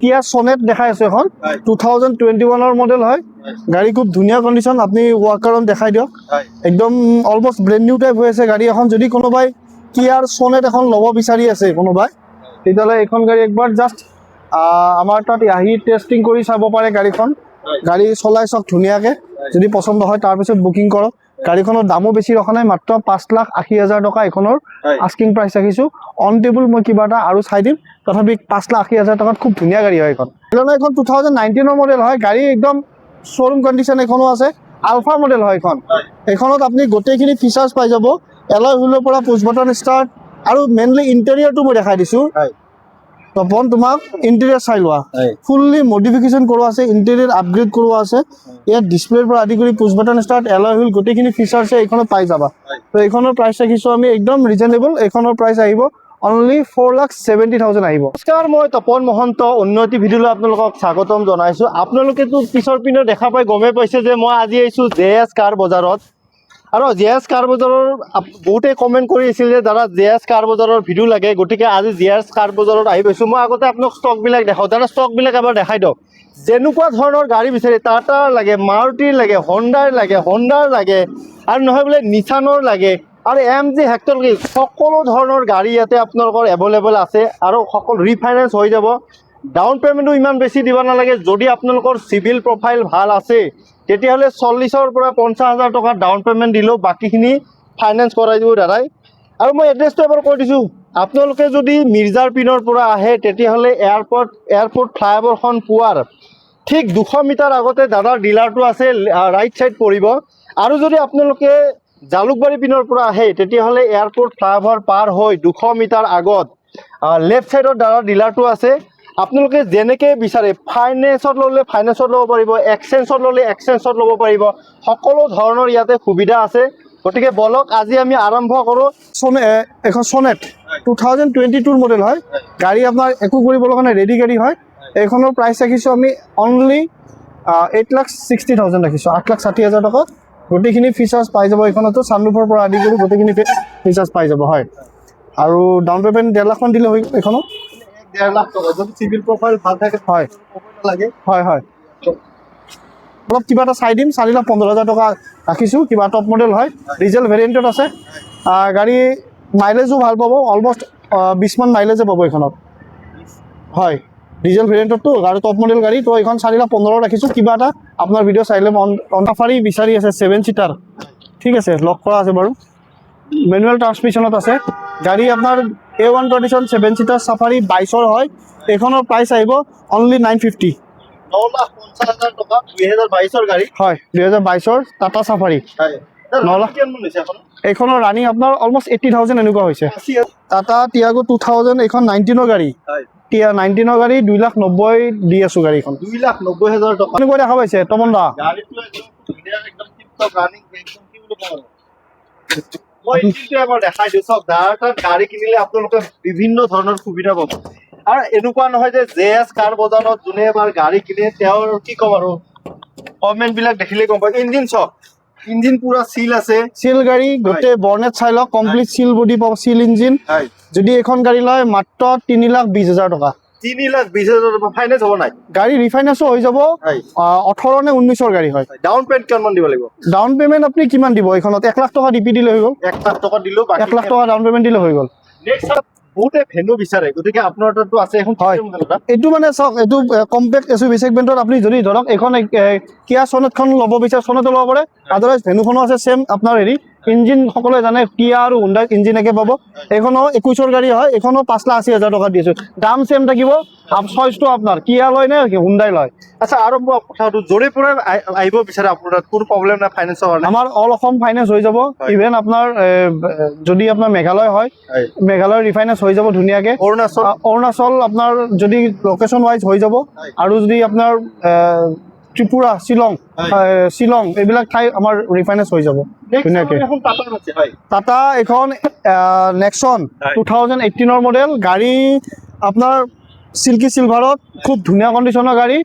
কিয়া সনেট দেখাই আছো এখন 2021 মডেল হয় গাড়ি খুব ধুনিয়া কন্ডিশন আপনি ওয়াকারন দেখাই দিয়ক একদম অলমোস্ট ব্র্যান্ড নিউ টাইপ হৈ আছে গাড়ি এখন যদি কোনোবাই কিয়ার সনেট এখন লব বিচাৰি আছে কোনোবাই তেতিয়ালে এখন গাড়ি একবাৰ জাস্ট আমাৰ তাত আহি টেস্টিং কৰি চাব পাৰে গাড়ীখন গাড়ী চলাই সব ধুনিয়াকে যদি পছন্দ হয় তাৰ পিছত বুকিং কৰক গাড়ীখনৰ দামো বেছি ৰখা নাই মাত্ৰ 5,80,000 টকা এখনৰ আস্কিং প্ৰাইস ৰাখিছো অন টেবল মই কিবা এটা আৰু চাই দিম তথাপি 5,80,000 টকাত খুব ধুনিয়া গাড়ী হয় এখন এখন 2019 মডেল হয় গাড়ী একদম শোরুম কন্ডিশন এখনো আছে আলফা মডেল হয় এখন এখনত আপনি গোটেইখিনি ফিচার্স পাই যাব এলয় হুইলৰ পৰা পুশ বাটন স্টাৰ্ট আৰু মেইনলি ইন্টেৰিয়ৰটো মই দেখাই দিছো তপন তোমাক ইন্টেৰিয়ৰ চাই লোৱা ফুললি মডিফিকেশন কৰোৱা আছে ইন্টেৰিয়ৰ আপগ্ৰেড কৰোৱা আছে ইয়াত ডিসপ্লেৰ পৰা আদি কৰি push button start alloy wheel গোটেইখিনি ফিচাৰ্স এখনত পাই যাবা তো এখনৰ প্ৰাইস ৰাখিছো আমি একদম ৰিজনেবল এখনৰ প্ৰাইস আহিব only 4,70,000 আহিব নমস্কাৰ মই তপন মহন্ত উন্নতি ভিডিঅ'লৈ আপোনালোকক স্বাগতম জনাইছো আপোনালোকে তো পিছৰ পিনৰ দেখা পাই গমে পাইছে যে মই আজি আহিছো জেএছ কাৰ বজাৰত আৰু জেএছ কাৰ বজাৰৰ বহুতে কমেন্ট কৰি আছিল যে দাদা জেএছ কাৰ বজাৰৰ ভিডিঅ' লাগে গটিকে আজি জেএছ কাৰ বজাৰত আহি পাইছো মই আগতে আপোনাক ষ্টক বিলাক দেখাও দাদা ষ্টক বিলাক এবাৰ দেখাই দিয়ক যেনেকুৱা ধৰণৰ গাড়ী বিচাৰে টাটা লাগে মাৰুতিৰ লাগে হণ্ডাৰ লাগে আৰু নহয় বোলে নিছানৰ লাগে আৰু এমজি হেক্টৰ সকলো ধৰণৰ গাড়ী ইয়াতে আপোনালোকৰ এভেইলেবল আছে আৰু সকলো ৰিফাইনেন্স হৈ যাব ডাউন পেমেন্টও ইমান বেছি দিব নালাগে যদি আপোনালোকৰ সিভিল প্ৰফাইল ভাল আছে তেতিয়াহ'লে 40,000 পৰা 50,000 টকা ডাউন পেমেন্ট দিলেও বাকিখিনি ফাইনেন্স কৰাই দিব দাদাই আৰু মই এড্ৰেছটো এবাৰ কৈ দিছোঁ আপোনালোকে যদি মিৰ্জাৰ পিনৰ পৰা আহে তেতিয়াহ'লে এয়াৰপোৰ্ট ফ্লাইঅভাৰখন পোৱাৰ ঠিক 200 মিটাৰ আগতে দাদাৰ ডিলাৰটো আছে ৰাইট সাইড পৰিব আৰু যদি আপোনালোকে জালুকবাৰী পিনৰ পৰা আহে তেতিয়াহ'লে এয়াৰপোৰ্ট ফ্লাইঅভাৰ পাৰ হৈ 200 মিটাৰ আগত লেফট সাইডৰ দাদাৰ ডিলাৰটো আছে আপোনালোকে যেনেকে বিচাৰে ফাইনেন্সত ল'লে ফাইনেন্সত ল'ব পাৰিব এক্সচেঞ্জত ল'লে এক্সচেঞ্জত ল'ব পাৰিব সকলো ধৰণৰ ইয়াতে সুবিধা আছে গতিকে বলক আজি আমি আৰম্ভ কৰোঁ এখন সনেট 2022 মডেল হয় গাড়ী আপোনাৰ একো কৰিবৰ কাৰণে ৰেডি গাড়ী হয় এইখনৰ প্ৰাইস ৰাখিছোঁ আমি অনলি 8,60,000 ৰাখিছোঁ 8,60,000 টকা গোটেইখিনি ফিচাৰ্স পাই যাব এইখনতো সানৰুফৰ পৰা আদি কৰি গোটেইখিনি ফিচাৰ্স পাই যাব হয় আৰু ডাউন পেমেন্ট 1.5 লাখ মান দিলে হৈ এইখনত 1.5 লাখ টকা যদি সিভিল প্ৰফাইল ভাল থাকে হয় লাগে হয় অলপ কিবা এটা চাই দিম 4,15,000 টকা ৰাখিছোঁ কিবা টপ মডেল হয় ডিজেল ভেৰিয়েণ্টত আছে গাড়ী মাইলেজো ভাল পাব অলমোষ্ট 20 মান মাইলেজে পাব এইখনত হয় ডিজেল ভেৰিয়েণ্টতো আৰু টপ মডেল গাড়ী তো এইখন 4,15,000 ৰাখিছোঁ কিবা এটা আপোনাৰ ভিডিঅ' চাইলে অন সাফাৰি বিচাৰি আছে 7 সিটাৰ ঠিক আছে লক কৰা আছে বাৰু মেনুৱেল ট্ৰান্সমিশ্যনত আছে গাড়ী আপোনাৰ A1 কন্ডিশন 7 সিটাৰ সাফাৰি 22 হয় এইখনৰ প্ৰাইস আহিব অনলি 950 9,50,000 টকা 2022 গাড়ী হয় 2022 টাটা সাফাৰি 9 লাখ কিমান হৈছে এখন এইখনৰ ৰানিং আপোনাৰ অলমোষ্ট 80,000 এনেকুৱা হৈছে টাটা টিয়াগো 2000 এইখন 19 গাড়ী হয় টিয়া 19 গাড়ী 2,90,000 দি আছো গাড়ীখন 2,90,000 টকা এনেকুৱা দেখা পাইছে তমন দা গাড়ীটো একদম টিপটপ ৰানিং একদম কি বুলি কওঁ মই ইনটো এবাৰ দেখাই দিওঁ সব দাঁড়াত গাড়ী কিনিলে আপোনালোকে বিভিন্ন ধৰণৰ সুবিধা পাব আৰু এনেকুৱা নহয় যে জেএছ কাৰ বজাৰত যোনে এবাৰ গাড়ী কিনে তেওঁৰ কি কম আৰু কমেন্ট বিলাক দেখিলে গম পায় ইঞ্জিন সব ইঞ্জিন পুৰা সিল আছে সিল গাড়ী গোটে বৰ্নেট চাই লওক কমপ্লিট সিল বডি পাব সিল ইঞ্জিন যদি এখন গাড়ী লয় মাত্ৰ 3,20,000 টকা 3,20,000 টকা ফাইনেন্স হ'ব নাই গাড়ী ৰিফাইনেন্সও হৈ যাব 18 নে 19 গাড়ী হয় ডাউন পেমেন্ট কিমান দিব লাগিব ডাউন পেমেন্ট আপুনি কিমান দিব এইখনত 1 লাখ টকা ডিপি দিলে হৈ গ'ল 1 লাখ টকা দিলো 1 লাখ টকা ডাউন পেমেন্ট দিলে হৈ গ'ল নেক্সট বহুতে ভেনু বিচাৰে গতিকে আপোনাৰ তাতো আছে এখন এইটো মানে চাওক এইটো কম্পেক্ট এসইউভি সেগমেন্টত আপুনি যদি ধৰক এখন কিয়া সনেটখন ল'ব বিচাৰে সনেটও ল'ব পাৰে আদাৰৱাইজ ভেনুখনো আছে সেম আপোনাৰ হেৰি ইঞ্জিন সকলোৱে জানে কিয়া আৰু হুণ্ডাই ইঞ্জিন একে পাব এইখনো 21 গাড়ী হয় এইখনো 5,80,000 টকা দিছো দাম সেম থাকিব আপ চইচটো আপোনাৰ কিয়া লয় নে হুণ্ডাই লয় আচ্ছা আৰু মই কথাটো জৰে পৰা আহিব বিচাৰে আপোনাৰ কোনো প্ৰবলেম নাই ফাইনেন্সৰ কাৰণে আমাৰ অল অসম ফাইনেন্স হৈ যাব ইভেন আপোনাৰ যদি আপোনাৰ মেঘালয় হয় মেঘালয় ৰিফাইনেন্স হৈ যাব ধুনিয়াকে অৰুণাচল আপোনাৰ যদি লোকেশন ওয়াইজ হৈ যাব আৰু যদি আপোনাৰ ত্ৰিপুৰা শিলং এইবিলাক ঠাই আমাৰ ৰিফাইনেন্স হৈ যাব ধুনিয়াকে টাটা এখন নেক্সন 2018 মডেল গাড়ী আপোনাৰ সিল্কি সিলভাৰত খুব ধুনিয়া কন্ডিশনৰ গাড়ী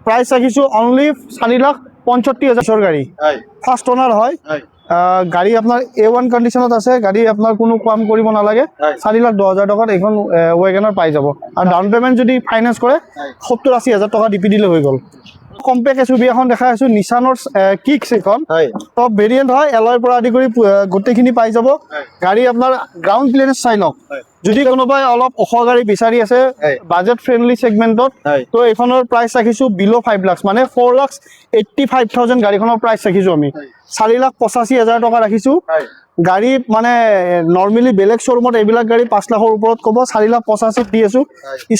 প্ৰাইস ৰাখিছো অনলি 4,65,000 গাড়ী ফাৰ্স্ট ওনাৰ হয় গাড়ী আপোনাৰ A1 কণ্ডিশ্যনত আছে, গাড়ী আপোনাৰ কোনো কাম কৰিব নালাগে, 4,10,000 টকাত এইখন ৱেগনাৰ পাই যাব। আৰু ডাউন পে'মেণ্ট যদি ফাইনেন্স কৰে 70-80 হাজাৰ টকা ডিপি দিলে হৈ গ'ল। কম্পেক্ট SUV এখন দেখাই আছোঁ, নিছানৰ কিক্স এইখন, টপ ভেৰিয়েণ্ট হয়, এলয়ৰ পৰা আদি কৰি গোটেইখিনি পাই যাব। গাড়ী আপোনাৰ গ্ৰাউণ্ড ক্লিয়াৰেন্স চাই লওক, যদি কোনোবাই অলপ ওখ গাড়ী বিচাৰি আছে বাজেট ফ্ৰেণ্ডলি ছেগমেণ্টত, তো এইখনৰ প্ৰাইচ ৰাখিছোঁ বিল' 5 লাখ, মানে 4,85,000 গাড়ীখনৰ প্ৰাইচ ৰাখিছোঁ আমি, 4,85,000 টকা ৰাখিছোঁ। গাড়ী মানে নৰ্মেলি বেলেগ শ্ব'ৰুমত এইবিলাক গাড়ী 5 লাখৰ ওপৰত ক'ব, 4,85,000 দি আছোঁ।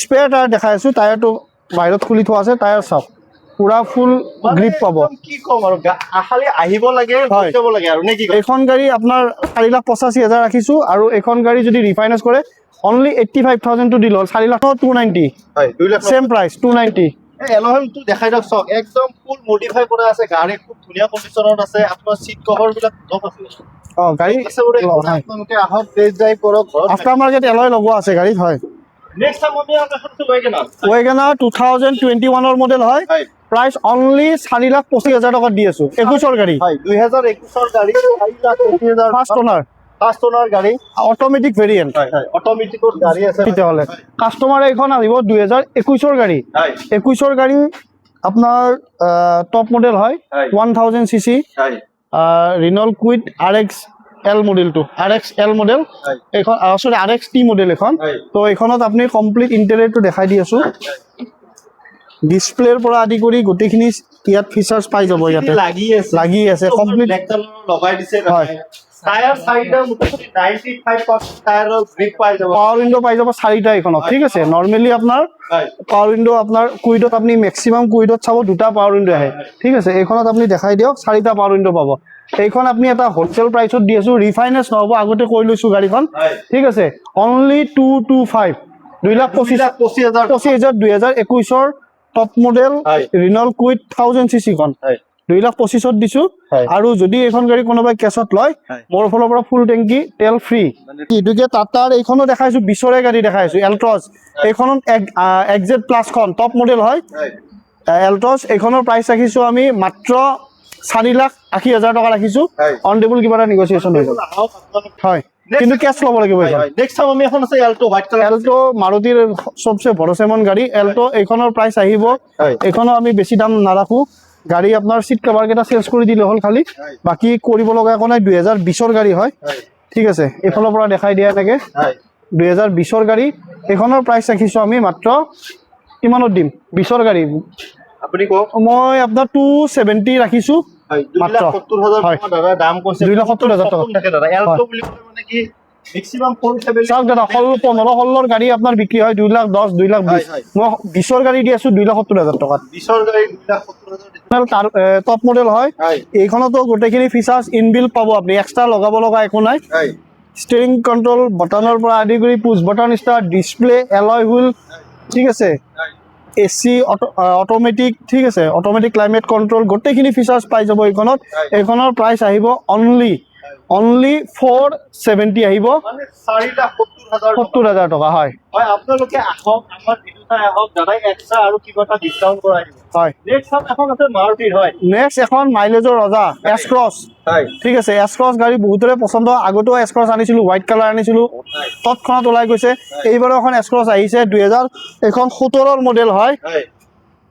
স্পেয়াৰ টায়াৰ দেখাই আছোঁ, টায়াৰটো বাহিৰত খুলি থোৱা আছে, টায়াৰ চাওক পুৰা ফুল গ্ৰিপ পাব। কি কম আৰু খালি আহিব লাগে যাব লাগে আৰু নে কি? এইখন গাড়ী আপোনাৰ 4,85,000 ৰাখিছোঁ, আৰু এইখন গাড়ী যদি ৰিফাইনেন্স কৰে অনলি 85,000 দি ল'ল, 4,00,000 290, চেম প্ৰাইচ 290। এলহেমটো দেখাই দিয়ক, চাওক একদম ফুল মডিফাই কৰা আছে, গাড়ী খুব ধুনীয়া কণ্ডিশ্যনত আছে, আপোনাৰ চিট কভাৰ বিলাক টপ আছে। গাড়ী আপোনালোকে আহক, টেষ্ট ড্ৰাইভ কৰক। আফটাৰ মাৰ্কেট এলয় লগোৱা আছে গাড়ীত। হয়, নেক্সট টাইম আমি এখন ৱেগনাৰ 2021 মডেল হয়, প্ৰাইচ অনলি 4,25,000 টকাত দি আছোঁ, 21 গাড়ী, 2021 গাড়ী, 4,20,000 ফাৰ্ষ্ট ওনাৰ গাড়ী, অট'মেটিক ভেৰিয়েণ্ট, অট'মেটিকৰ গাড়ী আছে। তেতিয়াহ'লে কাষ্টমাৰ এইখন আহিব 2021 গাড়ী, 21 গাড়ী আপোনাৰ টপ মডেল হয়, 1000 cc, ৰিনল্ট কুইড RXL মডেলটো, RXL মডেল এইখন, চৰি RXT মডেল এখন। তো এইখনত আপুনি কমপ্লিট ইণ্টেৰিয়ৰটো দেখাই দি আছোঁ, ডিছপ্লেৰ পৰা আদি কৰি গোটেইখিনি ইয়াত ফিচাৰ্ছ পাই যাব, ইয়াতে লাগি আছে কমপ্লিট লগাই দিছে। হয়, টায়াৰ চাইডৰ মুঠতে 95% টায়াৰৰ গ্ৰিপ পাই যাব, পাৱাৰ উইণ্ডো পাই যাব 4টা এইখনত। ঠিক আছে, নৰ্মেলি আপোনাৰ পাৱাৰ উইণ্ডো আপোনাৰ কুইডত আপুনি মেক্সিমাম কুইডত চাব 2টা পাৱাৰ উইণ্ডো আহে। ঠিক আছে, এইখনত আপুনি দেখাই দিয়ক 4টা পাৱাৰ উইণ্ডো পাব। এইখন আপুনি এটা হোলচেল প্ৰাইচত দি আছোঁ, ৰিফাইনেন্স নহ'ব, আগতে কৈ লৈছোঁ গাড়ীখন। ঠিক আছে, only 225, 2,25,000, 2021 top model Renault Kwid 1000 cc খন 2,25,000 দিছোঁ। আৰু যদি এইখন গাড়ী কোনোবাই কেছত লয়, মোৰ ফালৰ পৰা ফুল টেংকি তেল ফ্ৰী। এইটোকে টাটাৰ এইখনো দেখাইছোঁ, 20ৰে গাড়ী দেখাইছোঁ, এল্ট্ৰছ, এইখনত XZ প্লাছখন টপ মডেল হয়, এল্ট্ৰছ। এইখনৰ প্ৰাইচ ৰাখিছোঁ আমি মাত্ৰ 4,80,000 টকা ৰাখিছোঁ, অন টেবুল কিবা এটা নেগচিয়েশ্যন হৈ গ'ল। হয়, কিন্তু কেছ ল'ব লাগিব। নেক্সট টাইম আমি এখন আছে এল্টো, হোৱাইট কালাৰ, এল্টো মাৰুতিৰ চবচে ভৰসেমন গাড়ী এল্টো, এইখনৰ প্ৰাইচ আহিব, এইখনো আমি বেছি দাম নাৰাখোঁ। গাড়ী আপোনাৰ চিট কভাৰ কেইটা চেঞ্জ কৰি দিলে হ'ল, খালি বাকী কৰিব লগা একো নাই। 2020 গাড়ী হয়। ঠিক আছে, এইফালৰ পৰা দেখাই দিয়া এনেকৈ 2020 গাড়ী, এইখনৰ প্ৰাইচ ৰাখিছোঁ আমি মাত্ৰ কিমানত দিম? 20 গাড়ী আপুনি কওক। মই আপোনাৰ 270 ৰাখিছোঁ মাত্ৰ। 2,70,000 দাম কৈছে, 2,70,000 টকা থাকে দাদা। এল্টো বুলি ক'লে মানে কি মেক্সিমাম 470। চাওক দাদা, 15-16 গাড়ী আপোনাৰ বিক্ৰী হয় 2,10,000, 2,20,000, মই 20 গাড়ী দি আছোঁ 2,70,000 টকাত। 20 গাড়ী 2,70,000 টপ মডেল হয়। এইখনতো গোটেইখিনি ফিচাৰ্ছ ইনবিল্ট পাব, আপুনি এক্সট্ৰা লগাব লগা একো নাই। ষ্টিয়াৰিং কণ্ট্ৰল বটনৰ পৰা আদি কৰি push button start, display, alloy wheel, ঠিক আছে, AC অট'মেটিক, ঠিক আছে, অট'মেটিক ক্লাইমেট কণ্ট্ৰল, গোটেইখিনি ফিচাৰ্ছ পাই যাব এইখনত। এইখনৰ প্ৰাইচ আহিব অনলি 470 আহিব, 4,70,000 টকা। হয়, আপোনালোকে আহক, আমাৰ ভিডিঅ' চাই আহক, দাদাই এক্সট্ৰা আৰু কিবা এটা ডিছকাউণ্ট কৰাই দিব। হয়, নেক্সট এখন আছে মাৰুতিৰ। হয়, নেক্সট এখন মাইলেজৰ ৰজা এছ ক্ৰছ। ঠিক আছে, এছ ক্ৰছ গাড়ী বহুতৰে পচন্দ, আগতেও এছ ক্ৰছ আনিছিলোঁ, হোৱাইট কালাৰ আনিছিলোঁ, তৎক্ষণাত ওলাই গৈছে। এইবাৰো এখন এছ ক্ৰছ আহিছে, 2017 মডেল হয়,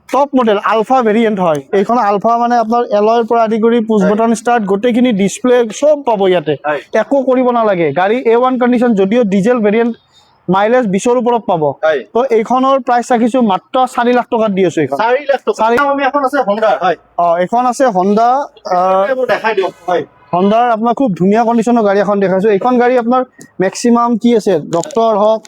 টপ মডেল আলফা ভেৰিয়েণ্ট হয়। এইখন আলফা মানে আপোনাৰ এলয়ৰ পৰা আদি কৰি পুছ বটন ষ্টাৰ্ট, গোটেইখিনি ডিছপ্লে চব পাব ইয়াতে, একো কৰিব নালাগে। গাড়ী A1 কণ্ডিশ্যন, যদিও ডিজেল ভেৰিয়েণ্ট, মাইলেজ 20ৰ ওপৰত পাব। তো এইখনৰ প্ৰাইচ ৰাখিছোঁ মাত্ৰ 4 লাখ টকাত দি আছোঁ। এইখন 4 লাখ টকা। এখন আছে হণ্ডা। এইখন আছে হণ্ডা, দেখাই দিয়ক। হণ্ডাৰ আপোনাৰ খুব ধুনীয়া কণ্ডিশ্যনৰ গাড়ী এখন দেখাইছোঁ। এইখন গাড়ী আপোনাৰ মেক্সিমাম কি আছে, ডক্টৰ হওক,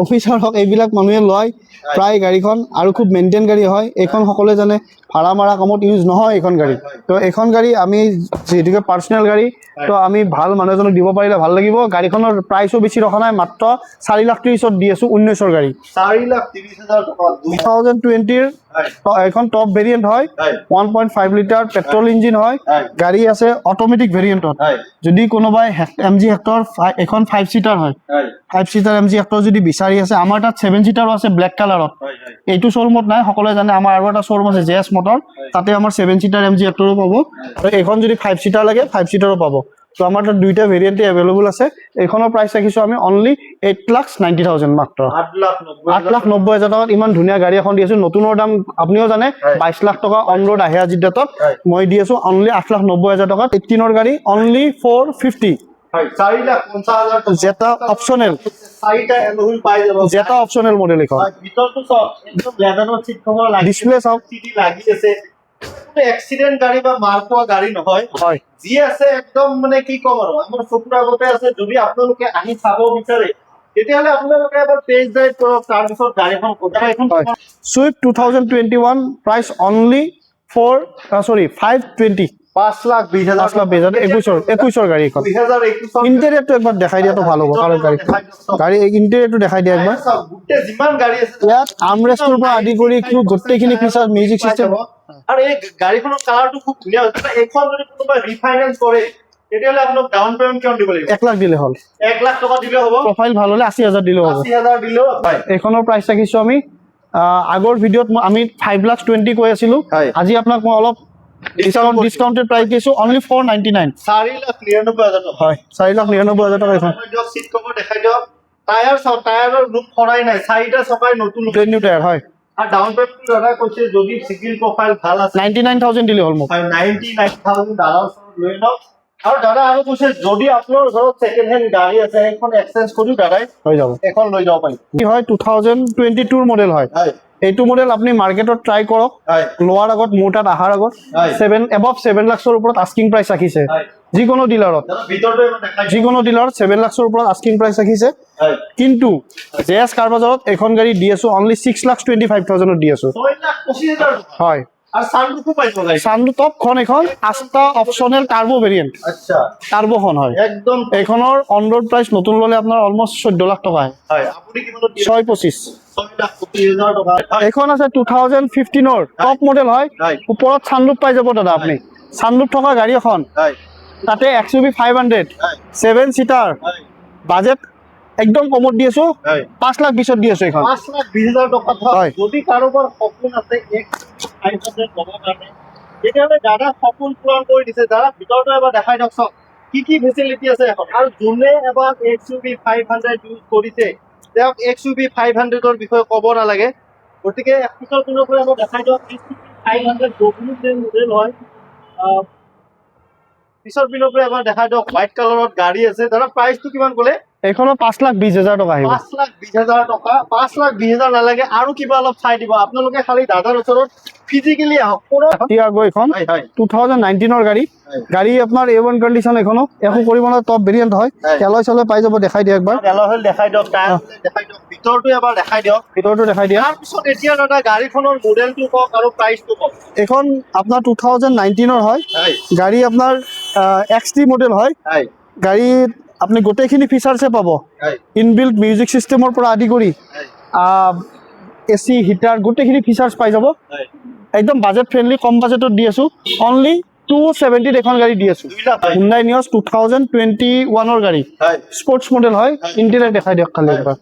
অফিচাৰ হওক, এইবিলাক মানুহে লয় প্ৰায় গাড়ীখন, আৰু খুব মেইনটেইন গাড়ী হয় এইখন। সকলোৱে জানে ভাড়া মাৰা কামত ইউজ নহয় এইখন গাড়ী। তো এইখন গাড়ী আমি যিহেতুকে পাৰ্চনেল গাড়ী, তো আমি ভাল মানুহ এজনক দিব পাৰিলে ভাল লাগিব। গাড়ীখনৰ প্ৰাইচো বেছি ৰখা নাই, মাত্ৰ 4,30,000 দি আছোঁ, 19 গাড়ী, 4,30,000 টকা। 2020 এইখন টপ ভেৰিয়েণ্ট হয়, 1.5 লিটাৰ পেট্ৰল ইঞ্জিন হয়। গাড়ী আছে অট'মেটিক ভেৰিয়েণ্টত। যদি কোনোবাই MG হেক্টৰ, এখন 5 চিটাৰ হয়, 5 চিটাৰ MG হেক্টৰ যদি বিচাৰি আছে আমাৰ তাত 7 সিটাৰো আছে ব্লেক কালাৰত হয় হয় এইটো শ্বৰুমত নাই সকলোৱে জানে আমাৰ আৰু এটা শ্বৰুম আছে জেএছ মটৰ তাতে আমাৰ 7 সিটাৰ MG Hector পাব আৰু এইখন যদি 5 সিটাৰ লাগে 5 সিটাৰো পাব তো আমাৰ তাত দুইটা ভেৰিয়েণ্টে এভেইলেবল আছে এইখনৰ প্ৰাইচ ৰাখিছো আমি অনলি 8,90,000 মাত্ৰ 8,90,000 টকাত ইমান ধুনীয়া গাড়ী এখন দি আছো নতুনৰ দাম আপুনিও জানে 22 লাখ টকা অন ৰোড আহে আজি ডেটত মই দি আছো অনলি 8,90,000 টকাত 18ৰ গাড়ী অনলি 450 হয় 4,50,000 জেটা অপচনেল চাৰিটা এলুহুইল পাই যাব জেটা অপচনেল মডেল এখন ভিতৰটো সব একদম লেদাৰৰ সিট কভাৰ লাগি ডিসপ্লে চাওক সিটি লাগি আছে কোনো এক্সিডেন্ট গাড়ী বা মাৰপোৱা গাড়ী নহয় হয় যি আছে একদম মানে কি কম আৰু আমাৰ চকুৰ আগতে আছে যদি আপোনালোকে আহি চাব বিচাৰে তেতিয়াহ'লে আপোনালোকে এবাৰ টেষ্ট ড্ৰাইভ কৰক তাৰপিছত গাড়ীখন কোথায় এখন Swift 2021 price only 520 5,20,000 21ৰ গাড়ী এখন 2021 ইন্টেৰিয়ৰটো একবাৰ দেখাই দিয়াটো ভাল হ'ব কাৰণ গাড়ী ইন্টেৰিয়ৰটো দেখাই দিয়া একবাৰ গোটেই যিমান গাড়ী আছে ইয়াত আৰ্মৰেষ্টৰ পৰা আদি কৰি গোটেইখিনি ফিচাৰ মিউজিক চিষ্টেম আৰু এই গাড়ীখনৰ কালাৰটো খুব ধুনীয়া হৈছে এইখন যদি কোনোবা ৰিফাইনেন্স কৰে তেতিয়াহ'লে আপোনাক ডাউন পেমেণ্ট কিমান দিব লাগিব 1 লাখ দিলে হ'ল 1 লাখ টকা দিলে হ'ব প্ৰফাইল ভাল হ'লে 80,000 দিলে হ'ব 80,000 দিলেও হয় এইখনৰ প্ৰাইচ ৰাখিছো আমি আগৰ ভিডিঅ'ত আমি 5,20,000 কৈ আছিলো আজি আপোনাক মই অলপ ডিসকাউন্টেড প্রাইস দিছো অনলি 499 4,99,000 হয় 4,99,000 টাকা এখন সিট কভার দেখাই দিও টায়ার সব টায়ারের লুক খরাই নাই চাৰিটা চকাই নতুন ব্র্যান্ড নিউ টায়ার হয় আর ডাউন পেমেন্ট দাদা কৈছে যদি সিভিল প্রোফাইল ভাল আছে 99,000 দিলে হল মোক 99,000 ডলার লৈ নাও আৰু দাদা আৰু কৈছে যদি আপোনাৰ ঘৰত সেকেন্ড হ্যান্ড গাড়ী আছে এখন এক্সচেঞ্জ কৰি দাদাই হৈ যাব এখন লৈ যাব পাৰিম কি হয় 2022 ৰ মডেল হয় এইটো মডেল আপনি মাৰ্কেটত ট্ৰাই কৰক লোৱাৰ আগত মোৰ তাত আহাৰ আগত 7 above 7 লাখৰ ওপৰত আস্কিং প্ৰাইস ৰাখিছে যিকোনো ডিলাৰত ভিতৰতে দেখাই যিকোনো ডিলাৰত 7 লাখৰ ওপৰত আস্কিং প্ৰাইস ৰাখিছে কিন্তু জেএছ কাৰ বাজাৰত এখন গাড়ী দি আছো অনলি 6,25,000 ত দি আছো 6,25,000 হয় আর সানরুফও পাইছো গাড়ি সানরুফ খন এখন 8টা অপশনাল টার্বো ভেরিয়েন্ট আচ্ছা টার্বো খন হয় একদম এখনৰ অন রোড প্রাইস নতুন ললে আপনার অলমোস্ট 14 লাখ টাকা হয় আপনি কি মনে 625 6,25,000 টাকা এখন আছে 2015 ৰ টপ মডেল হয় ওপৰত সানৰুফ পাই যাব দাদা আপনি সানৰুফ থকা গাড়ী এখন হয় তাতে XUV 500 7 সিটাৰ বাজেট একদম কমত দি আছো 5,20,000 দি আছো এখন 5,20,000 টাকা যদি কাৰোবাৰ সপোন আছে 500 ল'ব কাৰণে তেতিয়াহ'লে দাদা সপোন পূৰণ কৰি দিছে দাদা ভিতৰটো এবাৰ দেখাই দিয়ক চব কি ফেচিলিটি আছে এখন আৰু যোনে এবাৰ XUV 500 ইউজ কৰিছে তেওঁক XUV 500 ৰ বিষয়ে ক'ব নালাগে গতিকে পিছৰ দিনৰ পৰা মই দেখাই দিয়ক XUV 500 ডব্লিউ মডেল হয় পিছৰ দিনৰ পৰা এবাৰ দেখাই দিয়ক হোৱাইট কালাৰত গাড়ী আছে দাদা প্ৰাইচটো কিমান ক'লে এখনৰ 5,20,000 টকা আহিব 5,20,000 টকা 5,20,000 নালাগে আৰু কিবা অলপ চাই দিব আপোনালোকে খালি দাদাৰ ওচৰত ফিজিক্যালি আহক টিয়াগো এখন 2019 ৰ গাড়ী আপোনাৰ A1 কন্ডিশন এখনো একো কৰিব না টপ ভেৰিয়েন্ট হয় এলয় চলয় পাই যাব দেখাই দিয় একবাৰ এলয় দেখাই দিয়ক টায়াৰ দেখাই দিয়ক ভিতৰটো এবাৰ দেখাই দিয়ক ভিতৰটো দেখাই দিয়া তাৰ পিছত এতিয়া দাদা গাড়ীখনৰ মডেলটো কওক আৰু প্ৰাইচটো কওক এখন আপোনাৰ 2019 ৰ হয় গাড়ী আপোনাৰ XT মডেল হয় গাড়ী আপনি গোটেইখিনি ফিচাৰ্ছে পাব ইনবিল্ট মিউজিক সিস্টেমৰ পৰা আদি কৰি এসি হিটাৰ গোটেইখিনি ফিচাৰ্ছ পাই যাব একদম বাজেট ফ্ৰেন্ডলি কম বাজেটত দি আছো অনলি 270 এখন গাড়ী দি আছো Hyundai Nios 2021 ৰ গাড়ী স্পোৰ্টস মডেল হয় ইন্টেৰিয়ৰ দেখাই দিয়ক খালি একবাৰ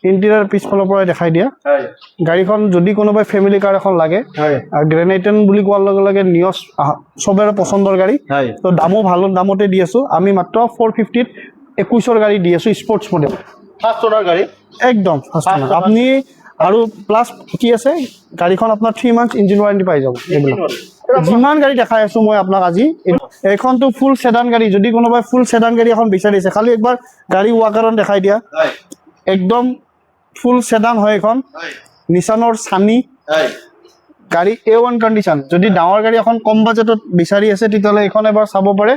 ইন্টেৰিয়ৰ পিছফালৰ পৰা দেখাই দিয়া গাড়ীখন যদি কোনোবাই ফ্যামিলি কাৰ এখন লাগে গ্ৰেনাইটন বুলি কোৱাৰ লগে লগে নিয়স সবৰে পছন্দৰ গাড়ী তো দামো ভাল দামতে দি আছো আমি মাত্ৰ 450 ত 21 ৰ গাড়ী দি আছো স্পোৰ্টস মডেল ফাৰ্ষ্ট ওনাৰ গাড়ী একদম ফাৰ্ষ্ট ওনাৰ আপনি আৰু প্লাস কি আছে গাড়ীখন আপোনাৰ 3 মান্থ ইঞ্জিন ওয়াৰেন্টি পাই যাব যিমান গাড়ী দেখাই আছো মই আপোনাক আজি এখনটো ফুল সেডান গাড়ী যদি কোনোবাই ফুল সেডান গাড়ী এখন বিচাৰিছে খালি একবাৰ গাড়ী ওয়াকাৰন দেখাই দিয়া একদম ফুল সেডান হয় এখন নিসানৰ সানি গাড়ী A1 কন্ডিশন যদি ডাঙৰ গাড়ী এখন কম বাজেটত বিচাৰি আছে তেতিয়ালে এখন এবাৰ চাব পাৰে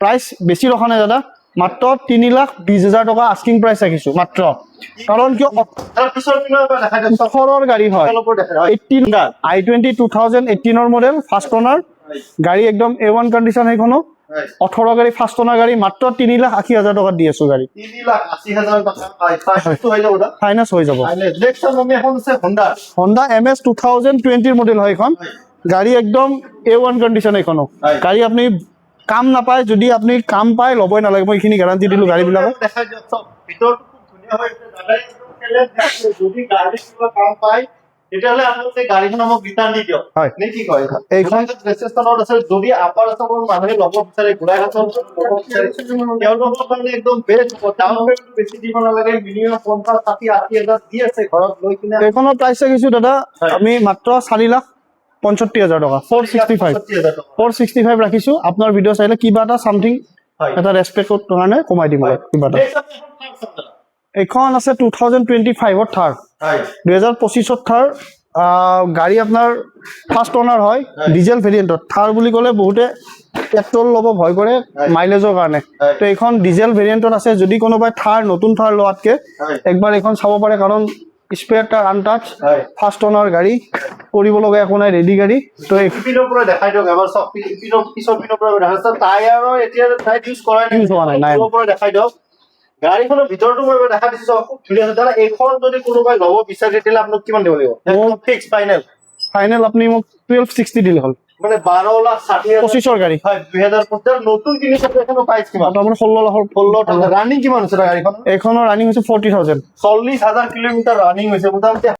প্ৰাইস বেছি ৰখা নাই দাদা মাত্ৰ 3,20,000 টকা আস্কিং প্ৰাইস ৰাখিছো মাত্ৰ কাৰণ কি তাৰ পিছৰ দিনৰ পৰা দেখাই দিয়ক ওঠৰৰ গাড়ী হয় 18 i20 2018 ৰ মডেল ফাৰ্ষ্ট ওনাৰ গাড়ী একদম A1 কন্ডিশন এখনো 18 গাড়ী ফাৰ্ষ্ট ওনাৰ গাড়ী মাত্ৰ 3,80,000 টকা দি আছো গাড়ী 3,80,000 টকা ফাইনান্স হৈ যাব ফাইনান্স হৈ যাব নেক্সট আমি এখন আছে Honda MS 2020 ৰ মডেল হয় এখন গাড়ী একদম A1 কন্ডিশন এখনো গাড়ী আপনি কাম নাপায় যদি আপনি কাম পায় লবই নালাগে মই এখিনি গ্যাৰান্টি দিলো গাড়ী বিলাক দেখাই দিয়ক সব ভিতৰটো খুব ধুনীয়া হয় দাদাই যদি গাড়ী কিবা কাম পায় তেতিয়াহ'লে আপোনালোকে গাড়ীখন আমাক ৰিটাৰ্ণ দি দিয়ক হয়। নে কি কয় এইখন ৰেজিষ্ট্ৰেশ্যনত আছে যদি আপাৰ আছামৰ মানুহে ল'ব বিচাৰে গোলাঘাটত ল'ব বিচাৰে তেওঁলোকৰ কাৰণে একদম বেষ্ট হ'ব ডাউন পেমেণ্ট বেছি দিব নালাগে মিনিমাম 50 60 80 হাজাৰ দি আছে ঘৰত লৈ কিনে এইখনৰ প্ৰাইচ ৰাখিছো দাদা হয়। আমি মাত্ৰ 4,65,000 টকা 465 465 ৰাখিছো আপোনাৰ ভিডিঅ' চাইলে কিবা এটা সামথিং হয়। এটা ৰেসপেক্টৰ কাৰণে কমাই দিম অলপ কিবা এটা এইখন আছে 2025 থাৰ হয় 2025 থাৰ গাড়ী আপোনাৰ ফাৰ্ষ্ট অনাৰ হয় হয়। ডিজেল ভেৰিয়েণ্টত থাৰ বুলি ক'লে বহুতে পেট্ৰল ল'ব ভয় কৰে হয়। মাইলেজৰ কাৰণে হয়। তো এইখন ডিজেল ভেৰিয়েণ্টত আছে যদি কোনোবাই থাৰ নতুন থাৰ লোৱাতকে হয়। একবাৰ এইখন চাব পাৰে কাৰণ স্পেয়াৰ টাৰ আনটাচ হয়। ফাৰ্ষ্ট অনাৰ গাড়ী কৰিব লগা একো নাই ৰেডি গাড়ী তো পিনৰ পৰা দেখাই দিয়ক এবাৰ চব পিছৰ পিনৰ পৰা দেখাই টায়াৰৰ এতিয়া টায়াৰ ইউজ কৰাই Use হোৱা নাই, নাই। পিছৰ পৰা দেখাই দিয়ক গাড়ীখনৰ ভিতৰতো মই এবাৰ দেখা দিছো খুব ধুনীয়া আছে দাদা এইখন যদি কোনোবাই ল'ব বিচাৰে তেতিয়াহ'লে আপোনাক কিমান দিব লাগিব একদম ফিক্স ফাইনেল ফাইনেল আপুনি মোক 1260 দিলে হ'ল মানে 12,60,000 25ৰ গাড়ী হয় 2025 নতুন কিনিছে এখনো প্ৰাইস কিমান মোটামুটি 16 লাখৰ 16 ৰানিং কিমান হৈছে গাড়ীখন এইখনৰ ৰানিং হৈছে 40,000 40,000 কিলোমিটাৰ ৰানিং হৈছে মোটামুটি